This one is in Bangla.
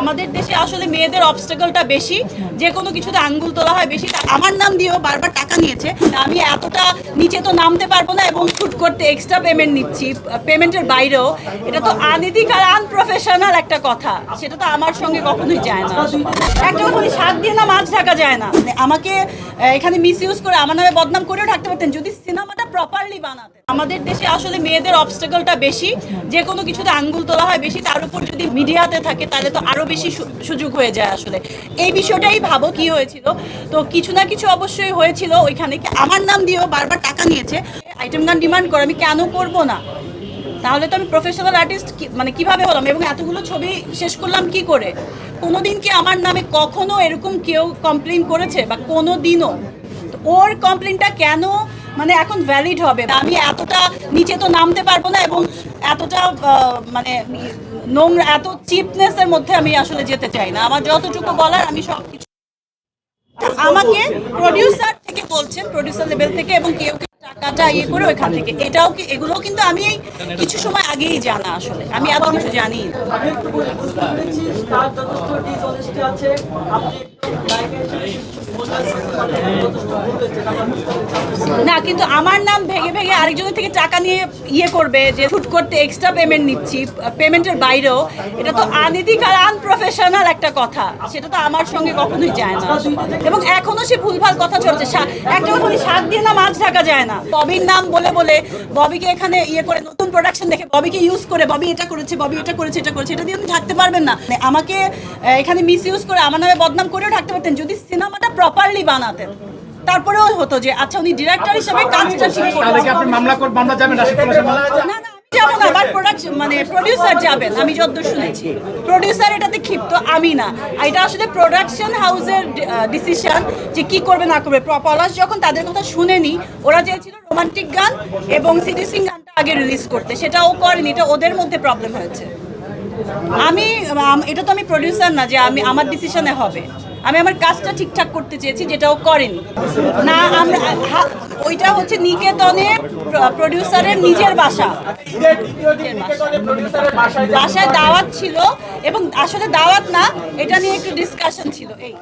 আমাদের দেশে আসলে মেয়েদের অবস্টাকলটা বেশি, যে কোনো কিছুতে আঙ্গুল তোলা হয় বেশি। আমার নাম দিয়েও বারবার টাকা নিয়েছে, আমি এতটা নিচে তো নামতে পারবো না এবং শুট করতে এক্সট্রা পেমেন্ট নিচ্ছি পেমেন্টের বাইরেও। এটা তো আনইথিক আর আনপ্রফেশনাল একটা কথা, সেটা তো আমার সঙ্গে কখনোই যায় না। একটা কথা বলি, শাক দিয়ে না মাছ ঢাকা যায় না। আমাকে এখানে মিস ইউজ করে আমার নামে বদনাম করেও থাকতে পারতেন যদি সিনেমাটা প্রপারলি বানাতেন। আমাদের দেশে আসলে মেয়েদের অবস্টাকলটা বেশি, যে কোনো কিছুতে আঙ্গুল তোলা হয় বেশি, তার উপর যদি মিডিয়াতে থাকে তাহলে তো আরো বেশি সুযোগ হয়ে যায়। আসলে এই বিষয়টাই ভাবো কি হয়েছিল, তো কিছু না কিছু অবশ্যই হয়েছিল ওইখানে। আমার নাম দিয়েও বারবার টাকা নিয়েছে, আইটেম গান ডিমান্ড করে, আমি কেন করব না? তাহলে তো আমি প্রফেশনাল আর্টিস্ট মানে কিভাবে হলাম এবং এতগুলো ছবি শেষ করলাম কি করে? কোনোদিন কি আমার নামে কখনো এরকম কেউ কমপ্লেন করেছে বা কোনো দিনও? তো ওর কমপ্লেনটা কেন মানে এখন ভ্যালিড হবে? আমি এতটা নিচে তো নামতে পারবো না এবং এতটা মানে নোংরা, এত চিপনেসের মধ্যে আমি আসলে যেতে চাই না। আমার যতটুকু বলার আমি সব কিছু, আমাকে প্রডিউসার থেকে বলছেন, প্রডিউসার লেভেল থেকে, এবং কেউ টাকাটা ইয়ে করে ওইখান থেকে, এটাও কি এগুলোও কিন্তু আমি এই কিছু সময় আগেই জানা। আসলে আমি এত কিছু জানি না, কিন্তু আমার নাম ভেঙে ভেঙে আরেকজনের থেকে টাকা নিয়ে ইয়ে করবে, যে শুট করতে এক্সট্রা পেমেন্ট নিচ্ছি পেমেন্টের বাইরেও, এটা তো আনইথিক আর আনপ্রফেশনাল একটা কথা, সেটা তো আমার সঙ্গে কখনোই যায় না। এবং এখনো সে ভুলভাল কথা চলছে। একটা কথা বলি, শাক দিয়ে না মাছ ঢাকা যায় না। ববির নাম বলে বলে ববিকে এখানে ইয়ে করে, নতুন প্রোডাকশন দেখে ববিকে ইউজ করে, ববি এটা করেছে, ববি এটা করেছে, এটা করেছে, এটা দিয়ে আপনি থাকতে পারবেন না। আমাকে এখানে মিস ইউজ করে আমার নামে বদনাম করেও থাকতে পারতেন যদি সিনেমাটা প্রপারলি বানাতেন। তারপরেও হতো যে আচ্ছা উনি ডিরেক্টর হিসেবে কাজটা ঠিক করতেন। আপনি মামলা যাবেন না না, যেমন আবার প্রোডাকশন মানে প্রডিউসার যাবেন, আমি যতদূর শুনেছি প্রডিউসার এটাতে ক্ষিপ্ত, আমি না। এটা আসলে প্রোডাকশন হাউসের ডিসিশন যে কি করবে না করবে। পলাশ যখন তাদের কথা শুনেনি, ওরা চেয়েছিল রোমান্টিক গান এবং সিরিয়াসিং গানটা আগে রিলিজ করতে, সেটাও করেনি, এটা ওদের মধ্যে প্রবলেম হয়েছে। এটা তো আমি প্রডিউসার না যে আমি আমার ডিসিশনে হবে। আমি আমার কাজটা ঠিকঠাক করতে চেয়েছি, যেটাও করেনি। না, আমরা ওইটা হচ্ছে নিকেতনে প্রডিউসারের নিজের বাসায় দাওয়াত ছিল, এবং আসলে দাওয়াত না, এটা নিয়ে একটু ডিসকাশন ছিল এই।